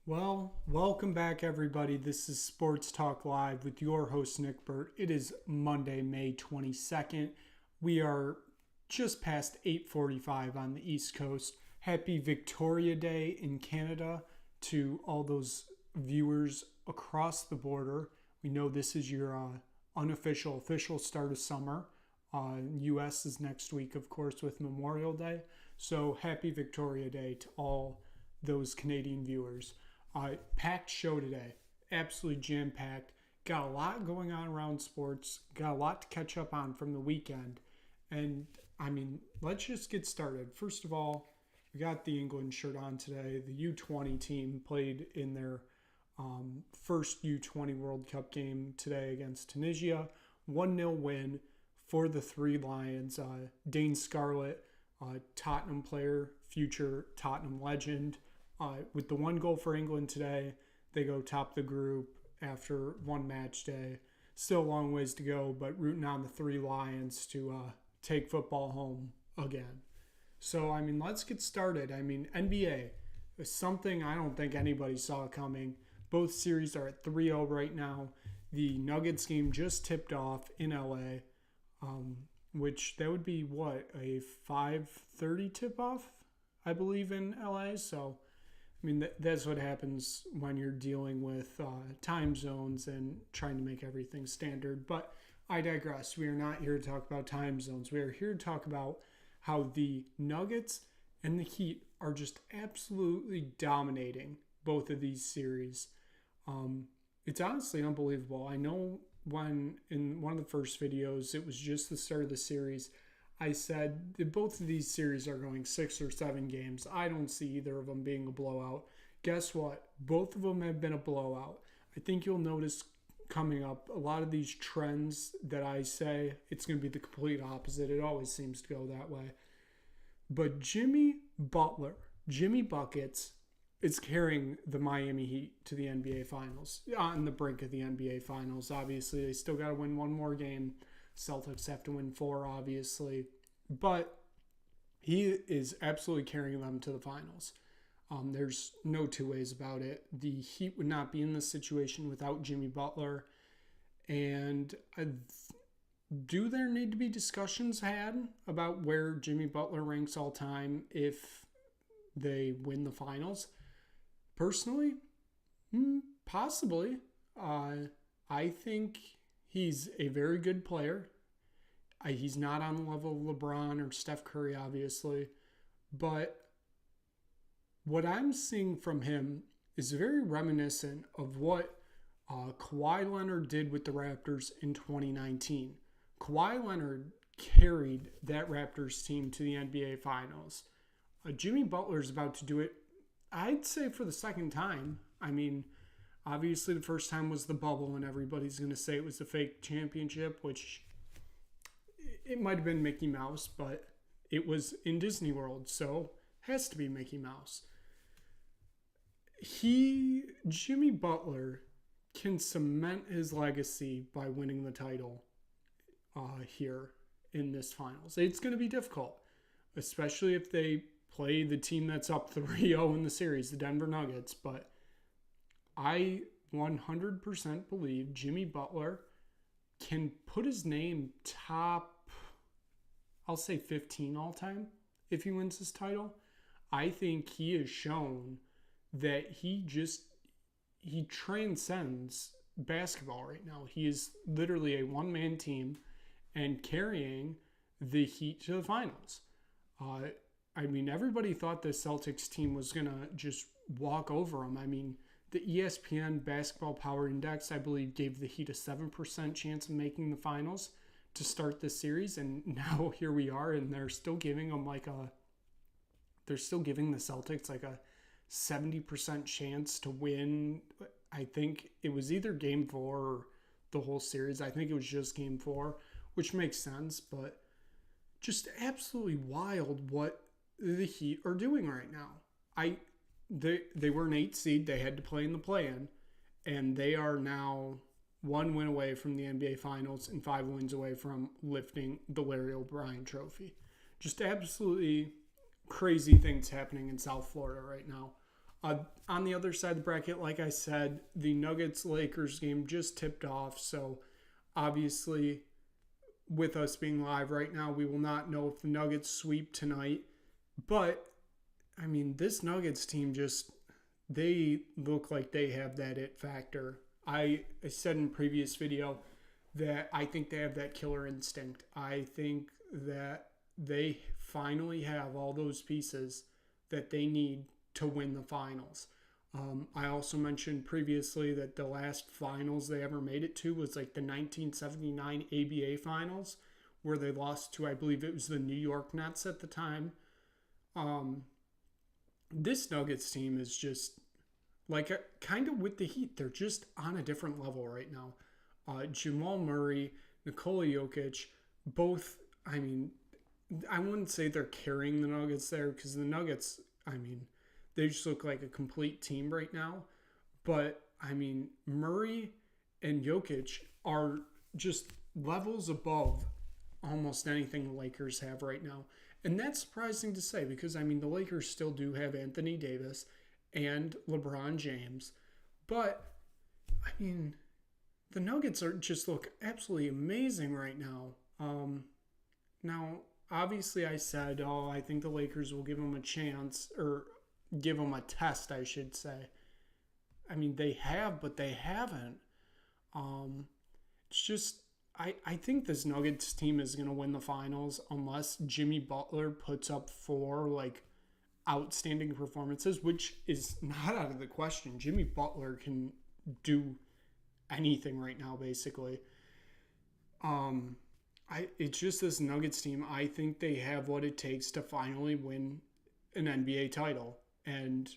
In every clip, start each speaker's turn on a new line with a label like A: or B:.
A: Well, welcome back, everybody. This is Sports Talk Live with your host, Nick Burt. It is Monday, May 22nd. We are just past 8:45 on the East Coast. Happy Victoria Day in Canada to all those viewers across the border. We know this is your official start of summer. U.S. is next week, of course, with Memorial Day. So happy Victoria Day to all those Canadian viewers. Packed show today. Absolutely jam-packed. Got a lot going on around sports. Got a lot to catch up on from the weekend. And, let's just get started. First of all, we got the England shirt on today. The U20 team played in their first U20 World Cup game today against Tunisia. 1-0 win for the Three Lions. Dane Scarlett, Tottenham player, future Tottenham legend. With the one goal for England today, they go top the group after one match day. Still a long ways to go, but rooting on the Three Lions to take football home again. So, let's get started. NBA is something I don't think anybody saw coming. Both series are at 3-0 right now. The Nuggets game just tipped off in LA, which that would be a 5:30 tip-off, I believe, in LA. So, that's what happens when you're dealing with time zones and trying to make everything standard. But I digress. We are not here to talk about time zones. We are here to talk about how the Nuggets and the Heat are just absolutely dominating both of these series. It's honestly unbelievable. I know when in one of the first videos, it was just the start of the series, I said that both of these series are going 6 or 7 games. I don't see either of them being a blowout. Guess what? Both of them have been a blowout. I think you'll notice coming up a lot of these trends that I say, it's going to be the complete opposite. It always seems to go that way. But Jimmy Buckets, is carrying the Miami Heat to the NBA Finals, on the brink of the NBA Finals. Obviously, they still got to win one more game. Celtics have to win 4, obviously. But he is absolutely carrying them to the finals. There's no two ways about it. The Heat would not be in this situation without Jimmy Butler. And do there need to be discussions had about where Jimmy Butler ranks all time if they win the finals? Personally, possibly. I think he's a very good player. He's not on the level of LeBron or Steph Curry, obviously. But what I'm seeing from him is very reminiscent of what Kawhi Leonard did with the Raptors in 2019. Kawhi Leonard carried that Raptors team to the NBA Finals. Jimmy Butler's about to do it, I'd say, for the second time. Obviously, the first time was the bubble, and everybody's going to say it was a fake championship, which it might have been Mickey Mouse, but it was in Disney World, so it has to be Mickey Mouse. Jimmy Butler, can cement his legacy by winning the title here in this finals. It's going to be difficult, especially if they play the team that's up 3-0 in the series, the Denver Nuggets, but I 100% believe Jimmy Butler can put his name top, I'll say 15 all time if he wins this title. I think he has shown that he transcends basketball right now. He is literally a one-man team and carrying the Heat to the finals. Everybody thought the Celtics team was going to just walk over them. The ESPN Basketball Power Index, I believe, gave the Heat a 7% chance of making the finals to start this series, and now here we are, and they're still giving them the Celtics like a 70% chance to win. I think it was either game 4 or the whole series. I think it was just game 4, which makes sense, but just absolutely wild what the Heat are doing right now. They were an 8 seed. They had to play in the play-in, and they are now 1 win away from the NBA Finals and 5 wins away from lifting the Larry O'Brien trophy. Just absolutely crazy things happening in South Florida right now. On the other side of the bracket, like I said, the Nuggets-Lakers game just tipped off. So obviously, with us being live right now, we will not know if the Nuggets sweep tonight. But, I mean, this Nuggets team they look like they have that it factor. I said in a previous video that I think they have that killer instinct. I think that they finally have all those pieces that they need to win the finals. I also mentioned previously that the last finals they ever made it to was like the 1979 ABA finals, where they lost to, I believe it was the New York Nets at the time. This Nuggets team is just like kind of with the Heat. They're just on a different level right now. Jamal Murray, Nikola Jokic, both, I mean, I wouldn't say they're carrying the Nuggets there because the Nuggets, I mean, they just look like a complete team right now. But, I mean, Murray and Jokic are just levels above almost anything the Lakers have right now. And that's surprising to say because, I mean, the Lakers still do have Anthony Davis and LeBron James. But, I mean, the Nuggets just look absolutely amazing right now. Now, obviously I said, I think the Lakers will give them a chance, or give them a test, I should say. I mean, they have, but they haven't. It's just, I think this Nuggets team is going to win the finals unless Jimmy Butler puts up 4, like, outstanding performances, which is not out of the question. Jimmy Butler can do anything right now, basically. It's just this Nuggets team. I think they have what it takes to finally win an NBA title. And,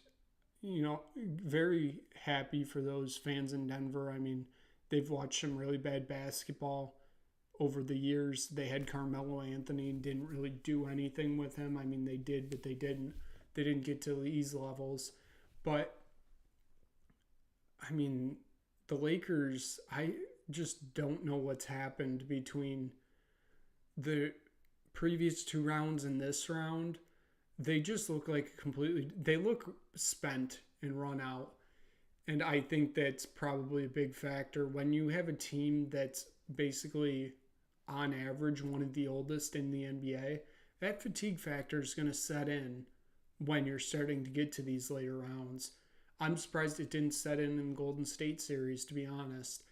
A: you know, very happy for those fans in Denver. I mean, they've watched some really bad basketball over the years. They had Carmelo Anthony and didn't really do anything with him. I mean, they did, but they didn't. They didn't get to these levels. But, I mean, the Lakers, I just don't know what's happened between the previous 2 rounds and this round. They just look like they look spent and run out. And I think that's probably a big factor. When you have a team that's basically, on average, one of the oldest in the NBA, that fatigue factor is going to set in when you're starting to get to these later rounds. I'm surprised it didn't set in Golden State series, to be honest.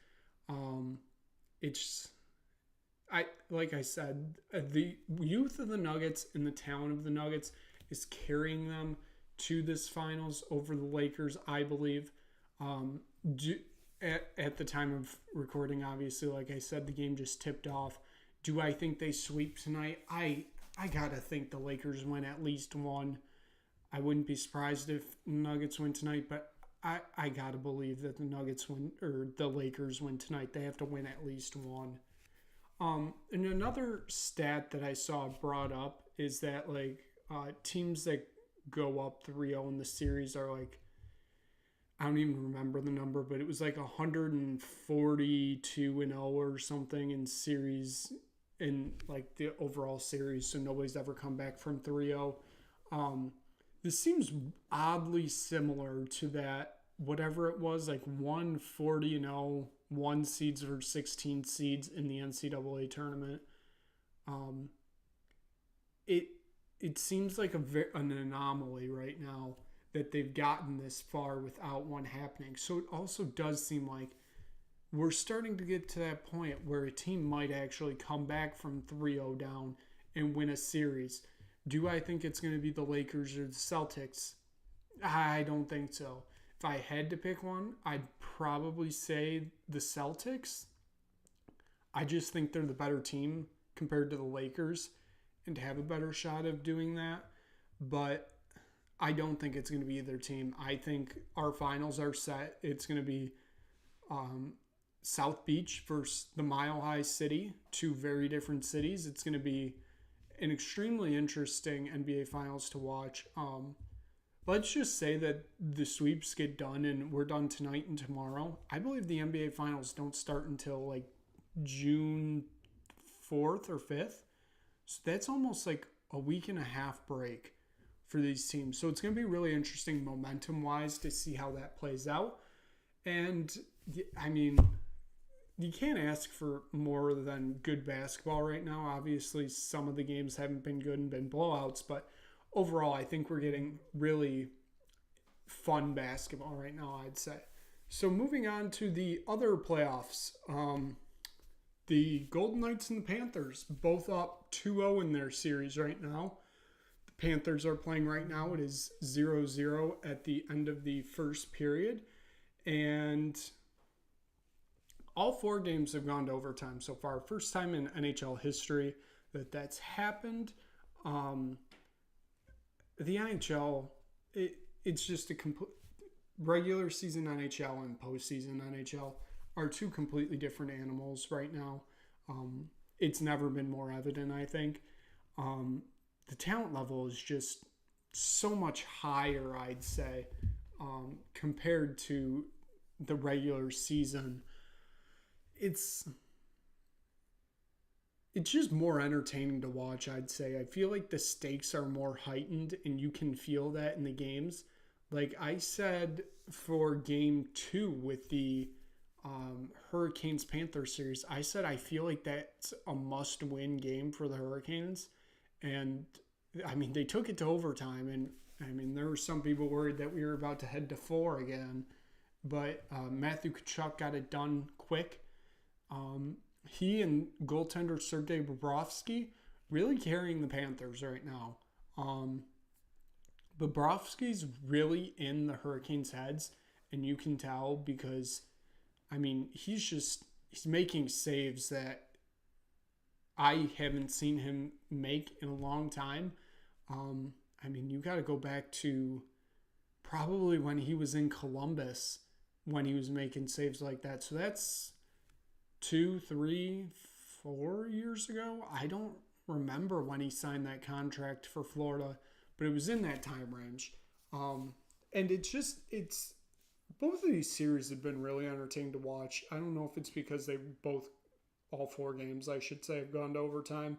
A: Like I said, the youth of the Nuggets and the talent of the Nuggets is carrying them to this finals over the Lakers, I believe. At the time of recording, obviously, like I said, the game just tipped off. Do I think they sweep tonight? I gotta think the Lakers win at least one. I wouldn't be surprised if Nuggets win tonight, but I gotta believe that the Nuggets win, or the Lakers win tonight. They have to win at least one. And another stat that I saw brought up is that teams that go up 3-0 in the series are like, I don't even remember the number, but it was like 142-0 or something in series, in like the overall series. So nobody's ever come back from 3-0. This seems oddly similar to that, whatever it was, like 140-0, 1 seeds or 16 seeds in the NCAA tournament. It seems like an anomaly right now that they've gotten this far without one happening. So it also does seem like we're starting to get to that point where a team might actually come back from 3-0 down and win a series. Do I think it's going to be the Lakers or the Celtics? I don't think so. If I had to pick one, I'd probably say the Celtics. I just think they're the better team compared to the Lakers and have a better shot of doing that. But I don't think it's going to be either team. I think our finals are set. It's going to be South Beach versus the Mile High City, 2 very different cities. It's going to be an extremely interesting NBA Finals to watch. Let's just say that the sweeps get done and we're done tonight and tomorrow. I believe the NBA Finals don't start until like June 4th or 5th. So that's almost like a week and a half break for these teams. So it's going to be really interesting momentum-wise to see how that plays out. And, I mean, you can't ask for more than good basketball right now. Obviously, some of the games haven't been good and been blowouts, but overall, I think we're getting really fun basketball right now, I'd say. So moving on to the other playoffs, the Golden Knights and the Panthers, both up 2-0 in their series right now. The Panthers are playing right now. It is 0-0 at the end of the first period. And all 4 games have gone to overtime so far. First time in NHL history that that's happened. The NHL, it's just a complete regular season NHL and postseason NHL are 2 completely different animals right now. It's never been more evident, I think. The talent level is just so much higher, I'd say, compared to the regular season. It's just more entertaining to watch, I'd say. I feel like the stakes are more heightened, and you can feel that in the games. Like I said for game 2 with the Hurricanes-Panthers series, I said I feel like that's a must-win game for the Hurricanes. And, I mean, they took it to overtime, and, I mean, there were some people worried that we were about to head to 4 again. But Matthew Tkachuk got it done quick. He and goaltender Sergei Bobrovsky really carrying the Panthers right now. Bobrovsky's really in the Hurricanes' heads, and you can tell because, I mean, he's making saves that I haven't seen him make in a long time. I mean, you got to go back to probably when he was in Columbus when he was making saves like that. So that's 2, 3, 4 years ago. I don't remember when he signed that contract for Florida, but it was in that time range. And it's both of these series have been really entertaining to watch. I don't know if it's because all 4 games, I should say, have gone to overtime.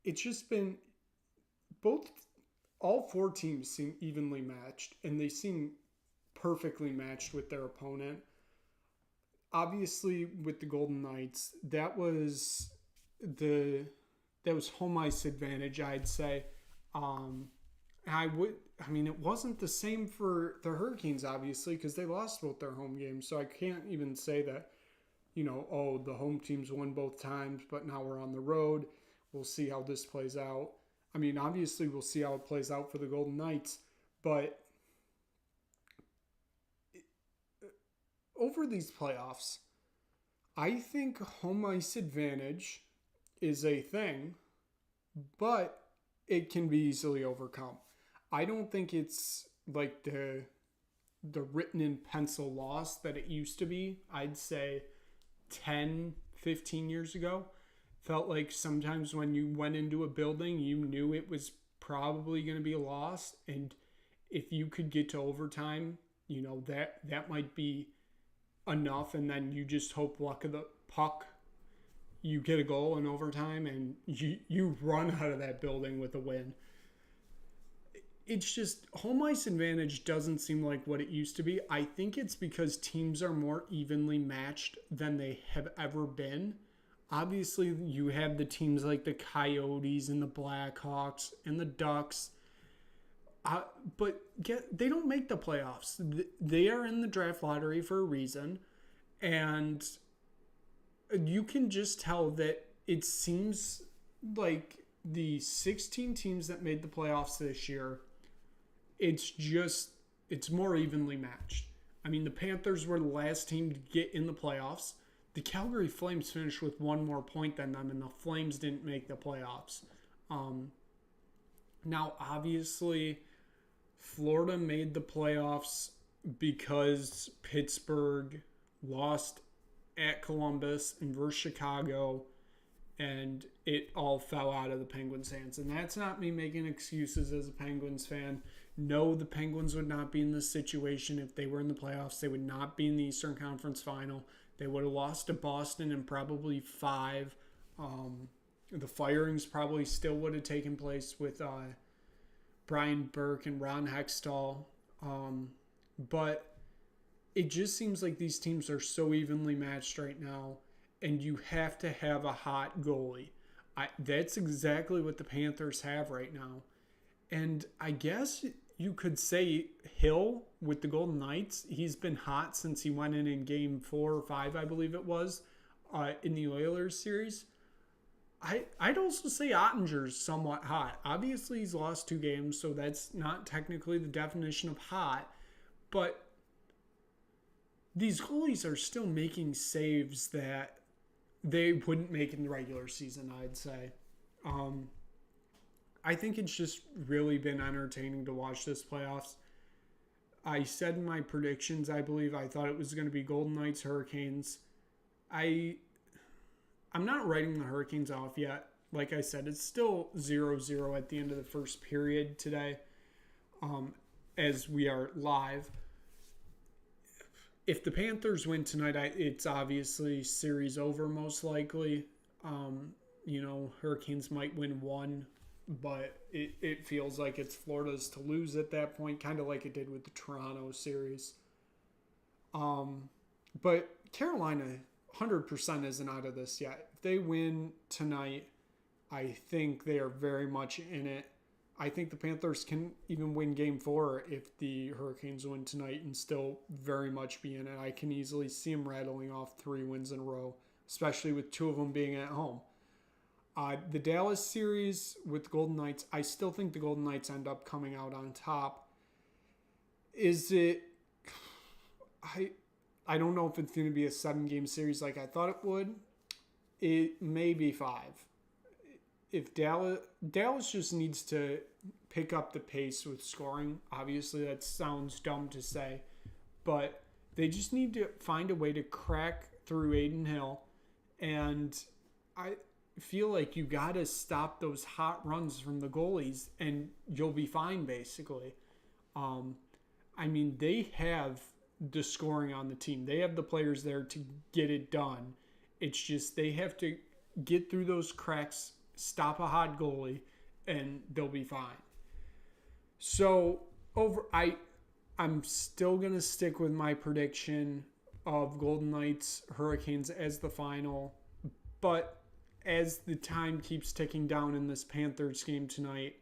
A: It's just been all 4 teams seem evenly matched, and they seem perfectly matched with their opponent. Obviously, with the Golden Knights, that was home ice advantage, I'd say. It wasn't the same for the Hurricanes, obviously, because they lost both their home games. So I can't even say that, the home teams won both times, but now we're on the road. We'll see how this plays out. I mean, obviously, we'll see how it plays out for the Golden Knights, but over these playoffs, I think home ice advantage is a thing, but it can be easily overcome. I don't think it's like the written in pencil loss that it used to be. I'd say 10, 15 years ago. Felt like sometimes when you went into a building, you knew it was probably going to be a loss. And if you could get to overtime, that might be enough. And then you just hope luck of the puck, you get a goal in overtime and you run out of that building with a win. It's just home ice advantage doesn't seem like what it used to be. I think it's because teams are more evenly matched than they have ever been. Obviously, you have the teams like the Coyotes and the Blackhawks and the Ducks. But they don't make the playoffs. They are in the draft lottery for a reason. And you can just tell that it seems like the 16 teams that made the playoffs this year, it's more evenly matched. I mean, the Panthers were the last team to get in the playoffs. The Calgary Flames finished with 1 more point than them, and the Flames didn't make the playoffs. Now, obviously, Florida made the playoffs because Pittsburgh lost at Columbus and versus Chicago, and it all fell out of the Penguins' hands. And that's not me making excuses as a Penguins fan. No, the Penguins would not be in this situation if they were in the playoffs. They would not be in the Eastern Conference Final. They would have lost to Boston in probably 5. The firings probably still would have taken place with Brian Burke and Ron Hextall. But it just seems like these teams are so evenly matched right now, and you have to have a hot goalie. That's exactly what the Panthers have right now. And I guess you could say Hill with the Golden Knights, he's been hot since he went in game 4 or 5, I believe it was, in the Oilers series. I'd also say Ottinger's somewhat hot. Obviously, he's lost 2 games, so that's not technically the definition of hot. But these goalies are still making saves that they wouldn't make in the regular season, I'd say. I think it's just really been entertaining to watch this playoffs. I said in my predictions, I believe I thought it was going to be Golden Knights, Hurricanes. I'm not writing the Hurricanes off yet. Like I said, it's still 0-0 at the end of the first period today, as we are live. If the Panthers win tonight, it's obviously series over most likely. Hurricanes might win 1, but it feels like it's Florida's to lose at that point, kind of like it did with the Toronto series. But Carolina 100% isn't out of this yet. If they win tonight, I think they are very much in it. I think the Panthers can even win game 4 if the Hurricanes win tonight and still very much be in it. I can easily see them rattling off 3 wins in a row, especially with 2 of them being at home. The Dallas series with Golden Knights, I still think the Golden Knights end up coming out on top. Is it... I don't know if it's going to be a 7-game series like I thought it would. It may be 5. If Dallas just needs to pick up the pace with scoring. Obviously, that sounds dumb to say, but they just need to find a way to crack through Adin Hill, and I feel like you got to stop those hot runs from the goalies, and you'll be fine, basically. They have the scoring on the team. They have the players there to get it done. It's just they have to get through those cracks, stop a hot goalie, and they'll be fine. So I'm still going to stick with my prediction of Golden Knights Hurricanes as the final, but as the time keeps ticking down in this Panthers game tonight,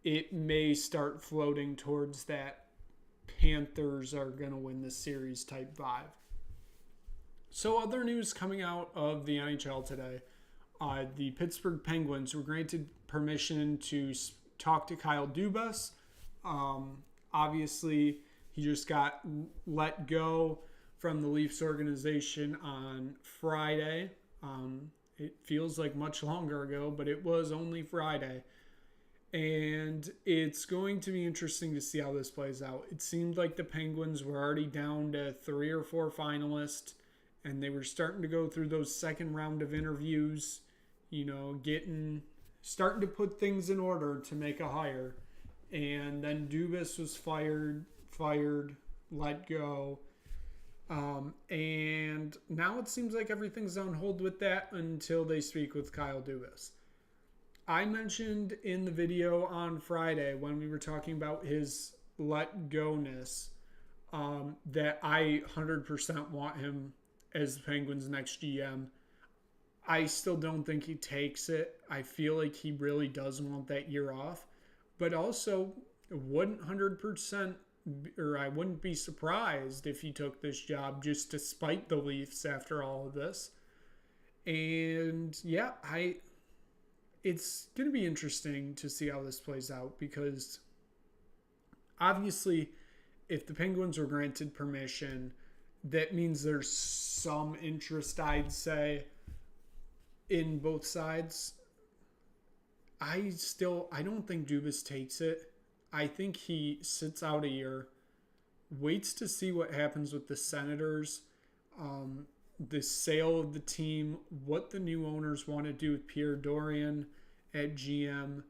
A: it may start floating towards that Panthers are going to win this series type vibe. So other news coming out of the NHL today. The Pittsburgh Penguins were granted permission to talk to Kyle Dubas. Obviously, he just got let go from the Leafs organization on Friday. It feels like much longer ago, but it was only Friday. And it's going to be interesting to see how this plays out. It seemed like the Penguins were already down to 3 or 4 finalists, and they were starting to go through those second round of interviews, starting to put things in order to make a hire. And then Dubas was fired, let go. And now it seems like everything's on hold with that until they speak with Kyle Dubas. I mentioned in the video on Friday when we were talking about his let go-ness that I 100% want him as the Penguins' next GM. I still don't think he takes it. I feel like he really does want that year off. But also, wouldn't 100%, or I wouldn't be surprised if he took this job just to spite the Leafs after all of this. And yeah, it's going to be interesting to see how this plays out, because obviously if the Penguins were granted permission, that means there's some interest, I'd say, in both sides. I don't think Dubas takes it. I think he sits out a year, waits to see what happens with the Senators, the sale of the team, what the new owners want to do with Pierre Dorian at GM,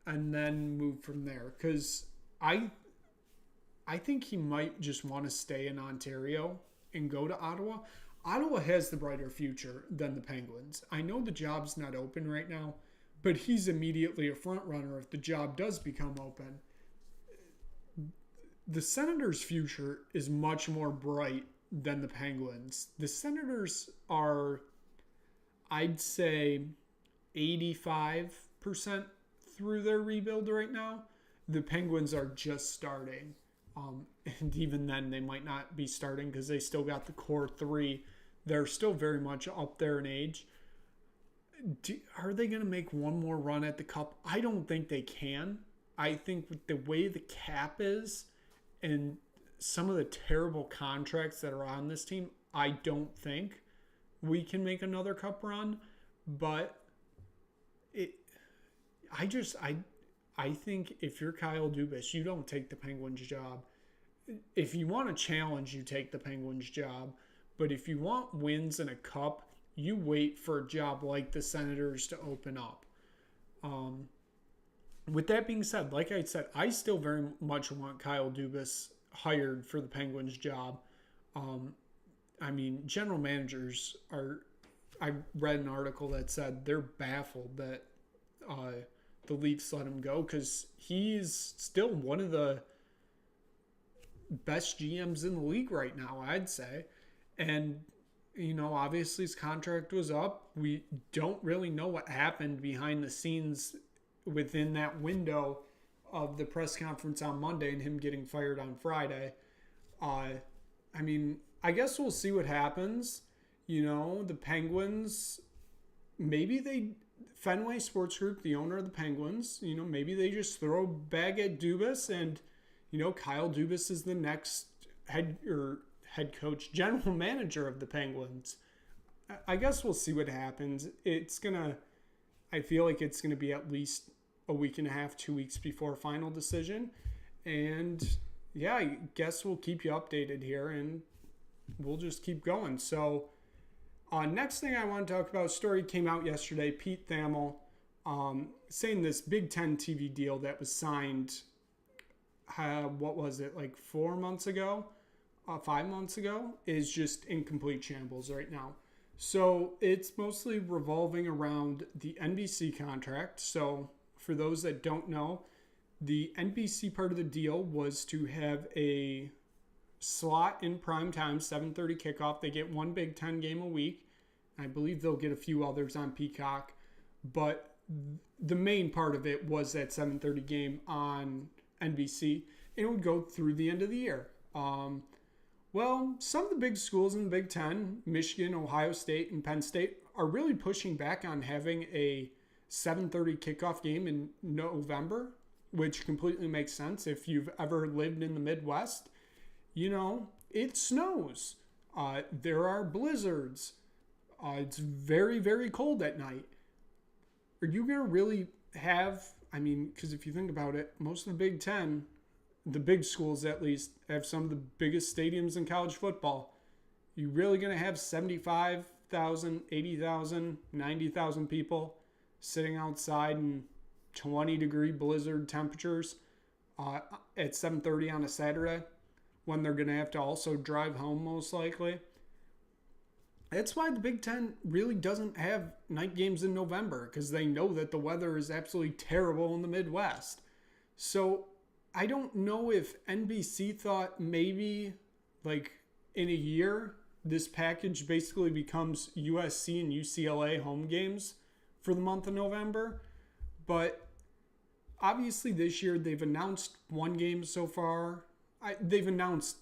A: and then move from there. Because I think he might just want to stay in Ontario and go to Ottawa. Ottawa has the brighter future than the Penguins. I know the job's not open right now, but he's immediately a front runner if the job does become open. The Senators' future is much more bright than the Penguins. The Senators are, I'd say, 85% through their rebuild right now. The Penguins are just starting. And even then, they might not be starting because they still got the core three. They're still very much up there in age. Are they going to make one more run at the Cup? I don't think they can. I think with the way the cap is and some of the terrible contracts that are on this team, I don't think we can make another Cup run. But I think if you're Kyle Dubas, you don't take the Penguins job. If you want a challenge, you take the Penguins job. But if you want wins in a Cup, you wait for a job like the Senators to open up. With that being said, like I said, I still very much want Kyle Dubas hired for the Penguins job. General managers are... I read an article that said they're baffled that the Leafs let him go because he's still one of the best GMs in the league right now, I'd say. And, obviously his contract was up. We don't really know what happened behind the scenes within that window of the press conference on Monday and him getting fired on Friday. I guess we'll see what happens. The Penguins, Fenway Sports Group, the owner of the Penguins, maybe they just throw a bag at Dubas and, Kyle Dubas is the next head coach, general manager of the Penguins. I guess we'll see what happens. I feel like it's going to be at least a week and a half, 2 weeks before final decision. And yeah, I guess we'll keep you updated here and we'll just keep going. So, next thing I want to talk about, story came out yesterday. Pete Thamel saying this Big Ten TV deal that was signed, 4 months ago, 5 months ago, is just in complete shambles right now. So it's mostly revolving around the NBC contract. So for those that don't know, the NBC part of the deal was to have a slot in prime time, 7:30 kickoff. They get one Big Ten game a week. I believe they'll get a few others on Peacock. But the main part of it was that 7:30 game on NBC. And it would go through the end of the year. Some of the big schools in the Big Ten, Michigan, Ohio State, and Penn State, are really pushing back on having a 7:30 kickoff game in November, which completely makes sense. If you've ever lived in the Midwest, it snows. There are blizzards. It's very, very cold at night. Are you going to really have, because if you think about it, most of the Big Ten, the big schools at least, have some of the biggest stadiums in college football. You really going to have 75,000, 80,000, 90,000 people sitting outside in 20-degree blizzard temperatures at 7:30 on a Saturday when they're going to have to also drive home most likely? That's why the Big Ten really doesn't have night games in November, because they know that the weather is absolutely terrible in the Midwest. So I don't know if NBC thought maybe in a year this package basically becomes USC and UCLA home games for the month of November. But obviously this year they've announced one game so far. They've announced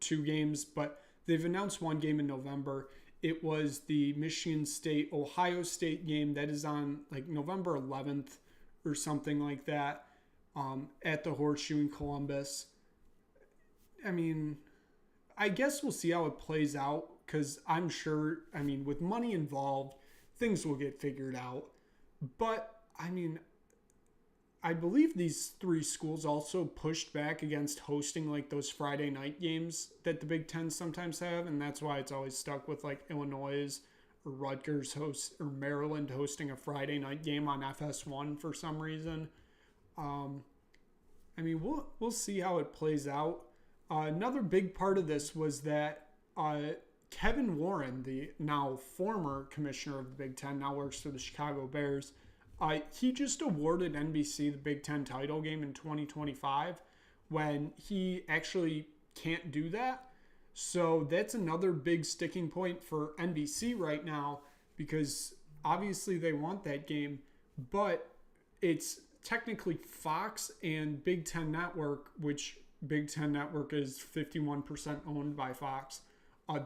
A: two games, but they've announced one game in November. It was the Michigan State-Ohio State game that is on November 11th or something like that at the Horseshoe in Columbus. I guess we'll see how it plays out because I'm sure, with money involved, things will get figured out. But, I believe these three schools also pushed back against hosting those Friday night games that the Big Ten sometimes have, and that's why it's always stuck with Illinois or Rutgers or Maryland hosting a Friday night game on FS1 for some reason. We'll see how it plays out. Another big part of this was that Kevin Warren, the now former commissioner of the Big Ten, now works for the Chicago Bears. He just awarded NBC the Big Ten title game in 2025 when he actually can't do that. So that's another big sticking point for NBC right now because obviously they want that game, but it's technically Fox and Big Ten Network, which Big Ten Network is 51% owned by Fox.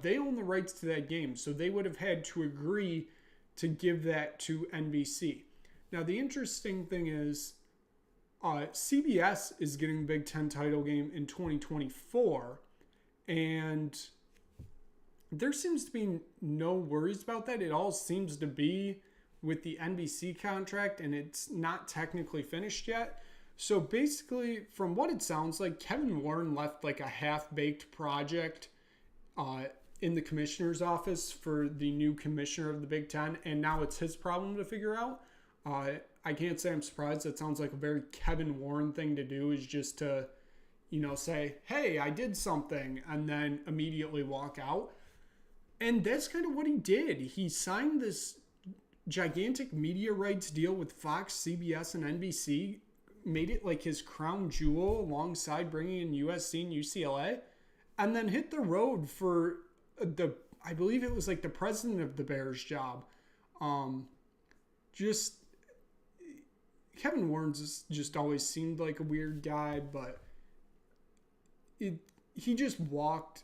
A: They own the rights to that game, so they would have had to agree to give that to NBC. Now, the interesting thing is CBS is getting the Big Ten title game in 2024, and there seems to be no worries about that. It all seems to be with the NBC contract, and it's not technically finished yet. So basically, from what it sounds like, Kevin Warren left like a half-baked project in the commissioner's office for the new commissioner of the Big Ten, and now it's his problem to figure out. I can't say I'm surprised. That sounds like a very Kevin Warren thing to do, is just to, say, hey, I did something, and then immediately walk out. And that's kind of what he did. He signed this gigantic media rights deal with Fox, CBS, and NBC, made it like his crown jewel alongside bringing in USC and UCLA, and then hit the road for I believe it was like the president of the Bears job. Kevin Warren's just always seemed like a weird guy, but he just walked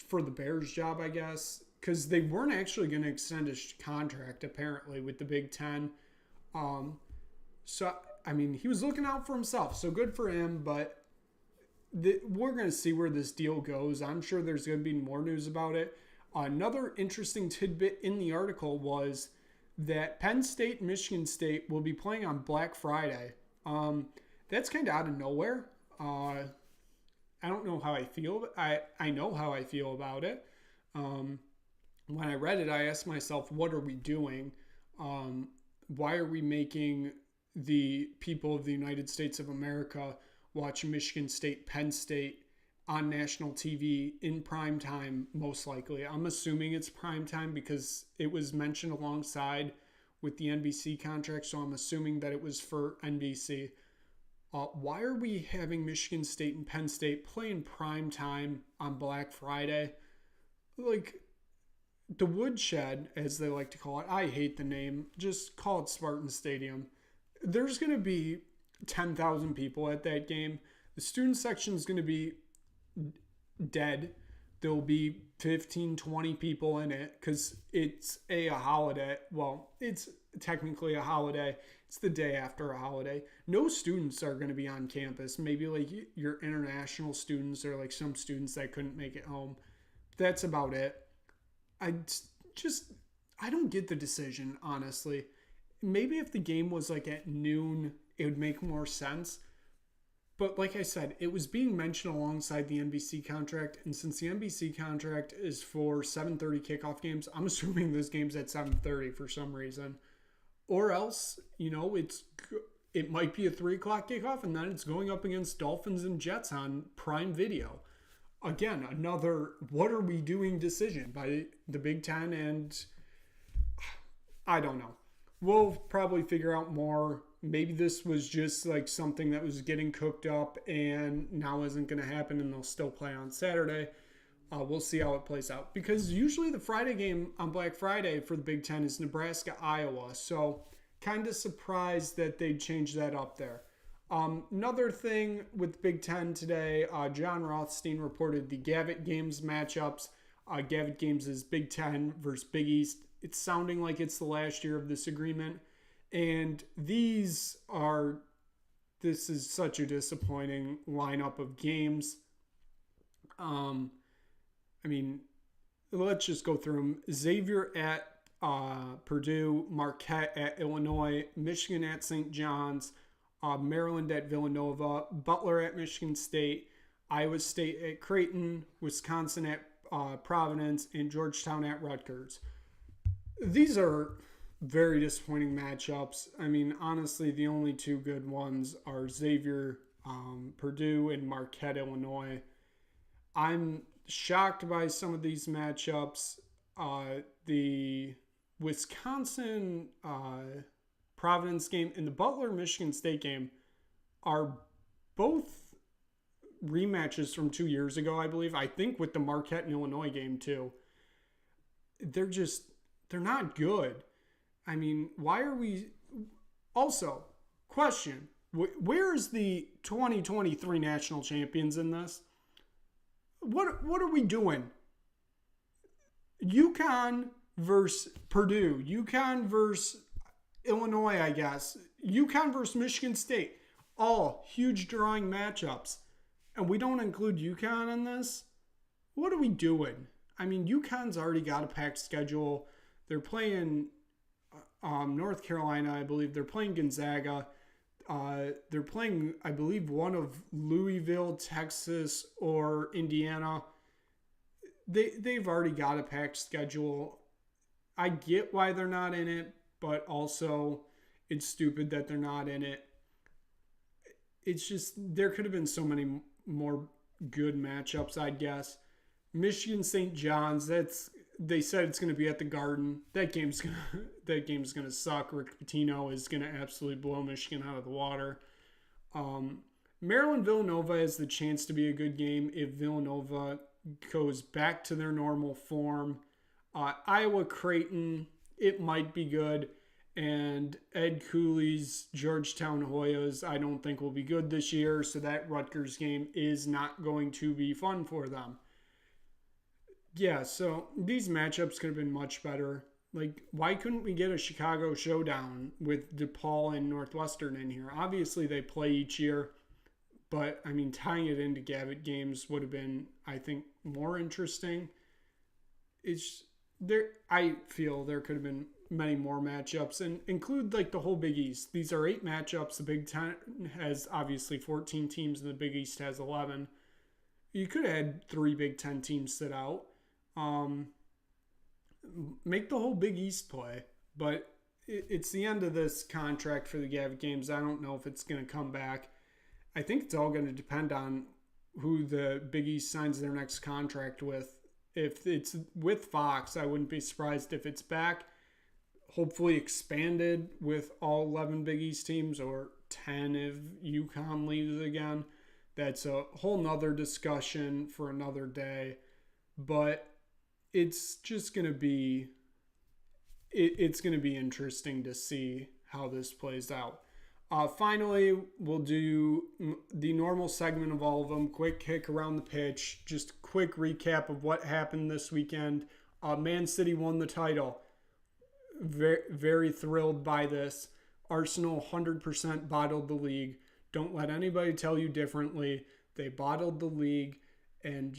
A: for the Bears job, I guess, because they weren't actually going to extend his contract, apparently, with the Big Ten. He was looking out for himself, so good for him, but we're going to see where this deal goes. I'm sure there's going to be more news about it. Another interesting tidbit in the article was that Penn State and Michigan State will be playing on Black Friday. That's kind of out of nowhere. I don't know how I feel. I know how I feel about it. When I read it, I asked myself, what are we doing? Why are we making the people of the United States of America watch Michigan State, Penn State on national TV in prime time, most likely? I'm assuming it's prime time because it was mentioned alongside with the NBC contract, so I'm assuming that it was for NBC. Why are we having Michigan State and Penn State play in prime time on Black Friday? Like, the Woodshed, as they like to call it, I hate the name, just call it Spartan Stadium. There's going to be 10,000 people at that game. The student section is going to be dead. There'll be 15, 20 people in it because it's a holiday. Well, it's technically a holiday. It's the day after a holiday. No students are going to be on campus. Maybe like your international students or like some students that couldn't make it home. That's about it. I don't get the decision, honestly. Maybe if the game was like at noon, it would make more sense. But like I said, it was being mentioned alongside the NBC contract. And since the NBC contract is for 7:30 kickoff games, I'm assuming this game's at 7:30 for some reason. Or else, it might be a 3 o'clock kickoff and then it's going up against Dolphins and Jets on Prime Video. Again, another what are we doing decision by the Big Ten, and I don't know. We'll probably figure out more. Maybe this was just like something that was getting cooked up and now isn't going to happen and they'll still play on Saturday. We'll see how it plays out. Because usually the Friday game on Black Friday for the Big Ten is Nebraska-Iowa. So kind of surprised that they changed that up there. Another thing with Big Ten today, John Rothstein reported the Gavitt Games matchups. Gavitt Games is Big Ten versus Big East. It's sounding like it's the last year of this agreement. And this is such a disappointing lineup of games. Let's just go through them. Xavier at Purdue, Marquette at Illinois, Michigan at St. John's, Maryland at Villanova, Butler at Michigan State, Iowa State at Creighton, Wisconsin at Providence, and Georgetown at Rutgers. These are very disappointing matchups. Honestly, the only two good ones are Xavier, Purdue, and Marquette, Illinois. I'm shocked by some of these matchups. The Wisconsin Providence game and the Butler-Michigan State game are both rematches from 2 years ago, I believe. I think with the Marquette and Illinois game too. They're not good. I mean, why are we... Also, question, where is the 2023 national champions in this? What are we doing? UConn versus Purdue. UConn versus Illinois, I guess. UConn versus Michigan State. All huge drawing matchups. And we don't include UConn in this? What are we doing? I mean, UConn's already got a packed schedule. They're playing North Carolina, I believe. They're playing Gonzaga. They're playing, I believe, one of Louisville, Texas, or Indiana. They've already got a packed schedule. I get why they're not in it, but also it's stupid that they're not in it. It's just, there could have been so many more good matchups, I guess. Michigan St. John's, they said it's going to be at the Garden. That game's gonna suck. Rick Pitino is going to absolutely blow Michigan out of the water. Maryland Villanova has the chance to be a good game if Villanova goes back to their normal form. Iowa Creighton, it might be good. And Ed Cooley's Georgetown Hoyas, I don't think will be good this year. So that Rutgers game is not going to be fun for them. Yeah, so these matchups could have been much better. Like, why couldn't we get a Chicago showdown with DePaul and Northwestern in here? Obviously, they play each year. But, I mean, tying it into Gavitt games would have been, I think, more interesting. I feel there could have been many more matchups and include like the whole Big East. These are 8 matchups. The Big Ten has obviously 14 teams and the Big East has 11. You could have had 3 Big Ten teams sit out. Make the whole Big East play. But it's the end of this contract for the Gavitt games. I don't know if it's going to come back. I think it's all going to depend on who the Big East signs their next contract with. If it's with Fox, I wouldn't be surprised if it's back. Hopefully expanded with all 11 Big East teams, or 10 if UConn leaves again. That's a whole nother discussion for another day. But it's just going to be... It's going to be interesting to see how this plays out. Finally, we'll do the normal segment of all of them. Quick kick around the pitch. Just a quick recap of what happened this weekend. Man City won the title. Very, very thrilled by this. Arsenal 100% bottled the league. Don't let anybody tell you differently. They bottled the league. And,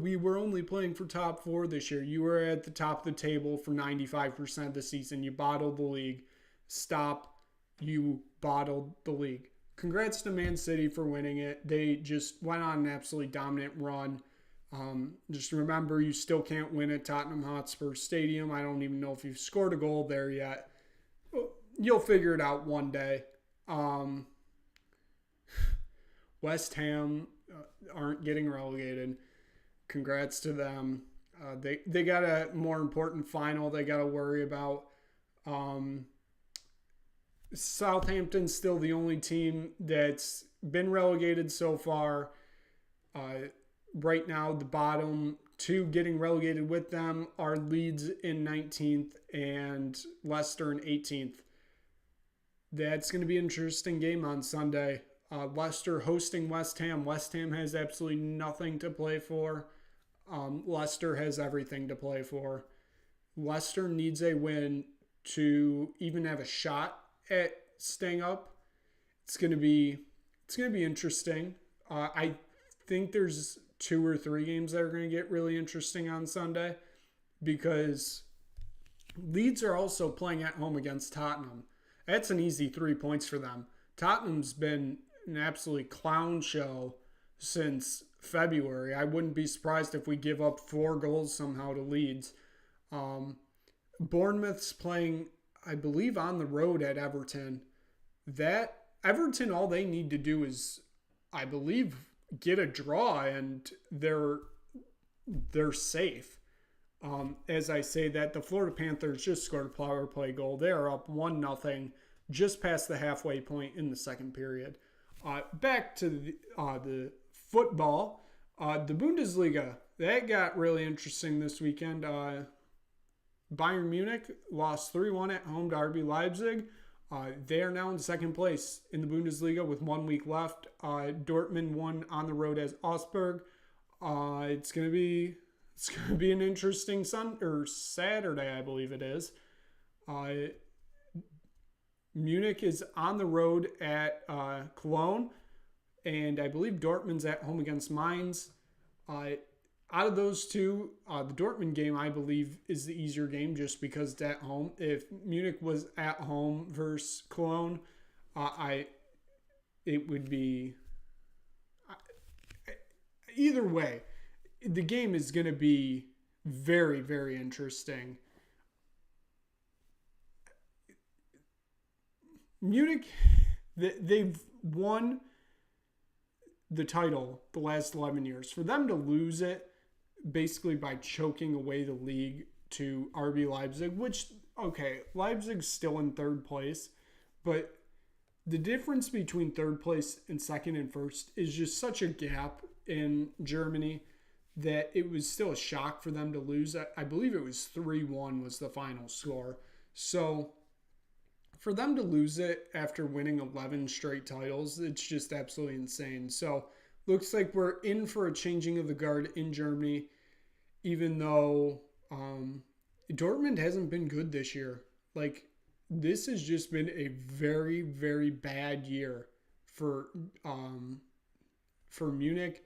A: we were only playing for top 4 this year. You were at the top of the table for 95% of the season. You bottled the league. Stop. You bottled the league. Congrats to Man City for winning it. They just went on an absolutely dominant run. Just remember, you still can't win at Tottenham Hotspur Stadium. I don't even know if you've scored a goal there yet. You'll figure it out one day. West Ham aren't getting relegated. Congrats to them. They got a more important final they got to worry about. Southampton's still the only team that's been relegated so far. Right now, the bottom 2 getting relegated with them are Leeds in 19th and Leicester in 18th. That's going to be an interesting game on Sunday. Leicester hosting West Ham. West Ham has absolutely nothing to play for. Leicester has everything to play for. Leicester needs a win to even have a shot at staying up. It's going to be interesting. I think there's 2 or 3 games that are going to get really interesting on Sunday, because Leeds are also playing at home against Tottenham. That's an easy 3 points for them. Tottenham's been an absolutely clown show since February. I wouldn't be surprised if we give up 4 goals somehow to Leeds. Bournemouth's playing, I believe, on the road at Everton. That Everton, all they need to do is, I believe, get a draw and they're safe. As I say that, the Florida Panthers just scored a power play goal. They are up 1-0 just past the halfway point in the second period. Back to the football. The Bundesliga, that got really interesting this weekend. Bayern Munich lost 3-1 at home to RB Leipzig. They are now in second place in the Bundesliga with 1 week left. Dortmund won on the road as Augsburg. It's gonna be an interesting Saturday, I believe it is. Munich is on the road at Cologne, and I believe Dortmund's at home against Mainz. Out of those two, the Dortmund game, I believe, is the easier game just because it's at home. If Munich was at home versus Cologne, it would be... Either way, the game is going to be very, very interesting. Munich, they've won the title the last 11 years. For them to lose it basically by choking away the league to RB Leipzig, which, okay, Leipzig's still in third place, but the difference between third place and second and first is just such a gap in Germany that it was still a shock for them to lose. I believe it was 3-1 was the final score. So for them to lose it after winning 11 straight titles, it's just absolutely insane. So looks like we're in for a changing of the guard in Germany, even though Dortmund hasn't been good this year. Like, this has just been a very, very bad year for Munich.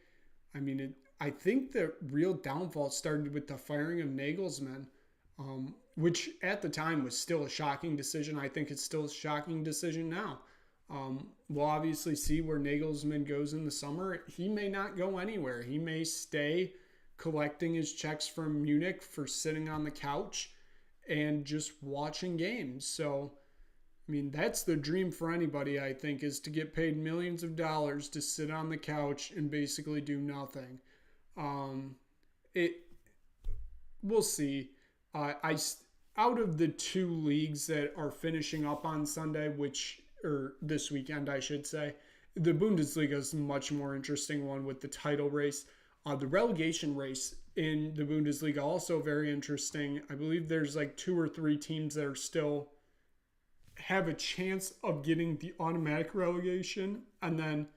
A: I mean, I think the real downfall started with the firing of Nagelsmann, which at the time was still a shocking decision. I think it's still a shocking decision now. We'll obviously see where Nagelsmann goes in the summer. He may not go anywhere. He may stay collecting his checks from Munich for sitting on the couch and just watching games. So, I mean, that's the dream for anybody, I think, is to get paid millions of dollars to sit on the couch and basically do nothing. We'll see. Out of the two leagues that are finishing up on Sunday, or this weekend, I should say, the Bundesliga is a much more interesting one with the title race. The relegation race in the Bundesliga also very interesting. I believe there's like 2 or 3 teams that are still have a chance of getting the automatic relegation, and then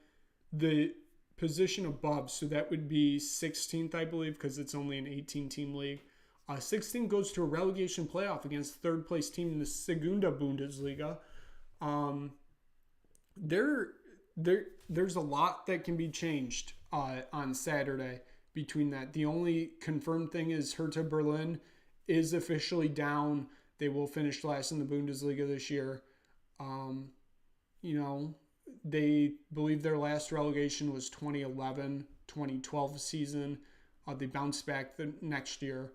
A: the position above, so that would be 16th, I believe, because it's only an 18-team league. 16th goes to a relegation playoff against third place team in the Segunda Bundesliga. There's a lot that can be changed on Saturday between that. The only confirmed thing is Hertha Berlin is officially down. They will finish last in the Bundesliga this year. They believe their last relegation was 2011-2012 season. They bounced back the next year.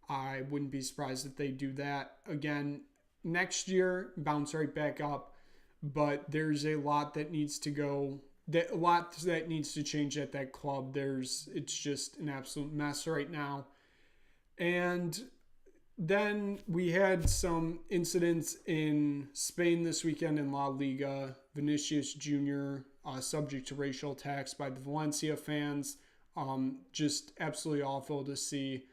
A: I wouldn't be surprised if they do that again next year, bounce right back up. But there's a lot that needs to go, a lot that needs to change at that club. It's just an absolute mess right now. And then we had some incidents in Spain this weekend in La Liga. Vinicius Jr. Subject to racial attacks by the Valencia fans. Just absolutely awful to see.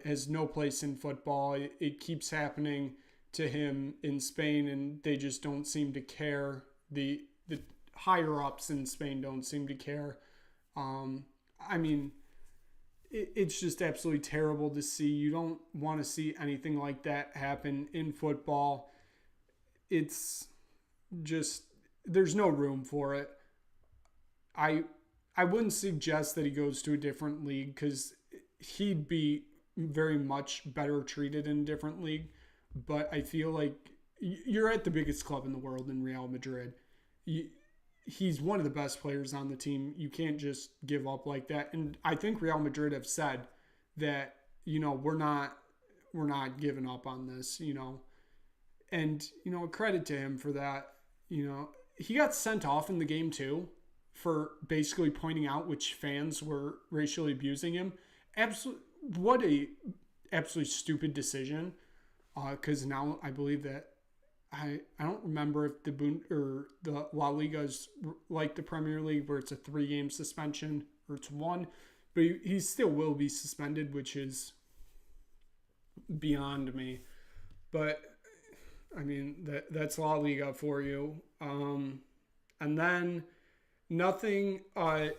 A: Has no place in football. It keeps happening to him in Spain, and they just don't seem to care. The higher ups in Spain don't seem to care. It's just absolutely terrible to see. You don't want to see anything like that happen in football. It's just, there's no room for it. I wouldn't suggest that he goes to a different league because he'd be very much better treated in a different league. But I feel like you're at the biggest club in the world in Real Madrid. He's one of the best players on the team. You can't just give up like that. And I think Real Madrid have said that, we're not giving up on this, And, credit to him for that. He got sent off in the game too for basically pointing out which fans were racially abusing him. What a absolutely stupid decision. Because now I believe that I don't remember if the La Liga is like the Premier League where it's a 3-game suspension or it's 1, but he still will be suspended, which is beyond me. But I mean that's La Liga for you. And then nothing.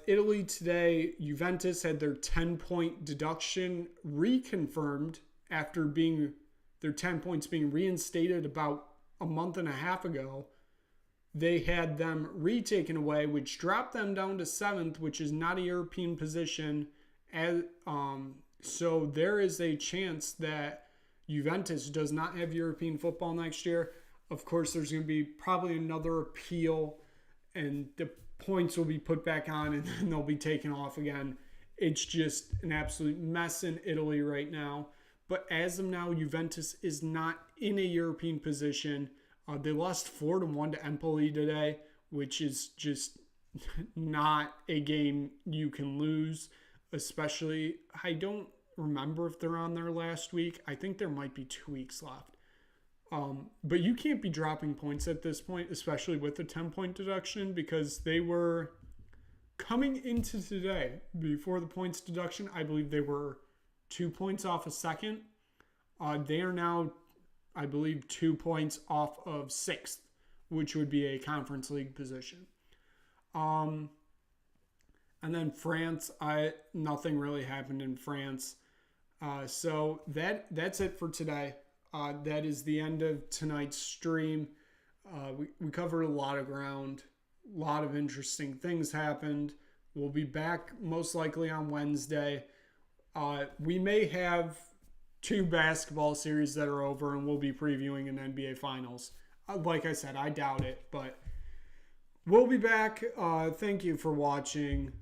A: Italy today, Juventus had their 10-point deduction reconfirmed after their 10 points being reinstated about a month and a half ago. They had them retaken away, which dropped them down to 7th, which is not a European position. So there is a chance that Juventus does not have European football next year. Of course, there's going to be probably another appeal, and the points will be put back on, and then they'll be taken off again. It's just an absolute mess in Italy right now. But as of now, Juventus is not in a European position. They lost 4-1 to Empoli today, which is just not a game you can lose. Especially, I don't remember if they're on their last week. I think there might be 2 weeks left. But you can't be dropping points at this point, especially with the 10-point deduction, because they were coming into today, before the points deduction, I believe they were 2 points off of second. They are now, I believe, 2 points off of 6th, which would be a Conference League position. And then France, nothing really happened in France. So that's it for today. That is the end of tonight's stream. We covered a lot of ground. A lot of interesting things happened. We'll be back most likely on Wednesday. We may have 2 basketball series that are over, and we'll be previewing an NBA Finals. Like I said, I doubt it, but we'll be back. Thank you for watching.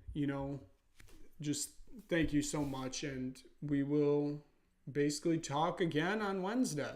A: Just thank you so much, and we will basically talk again on Wednesday.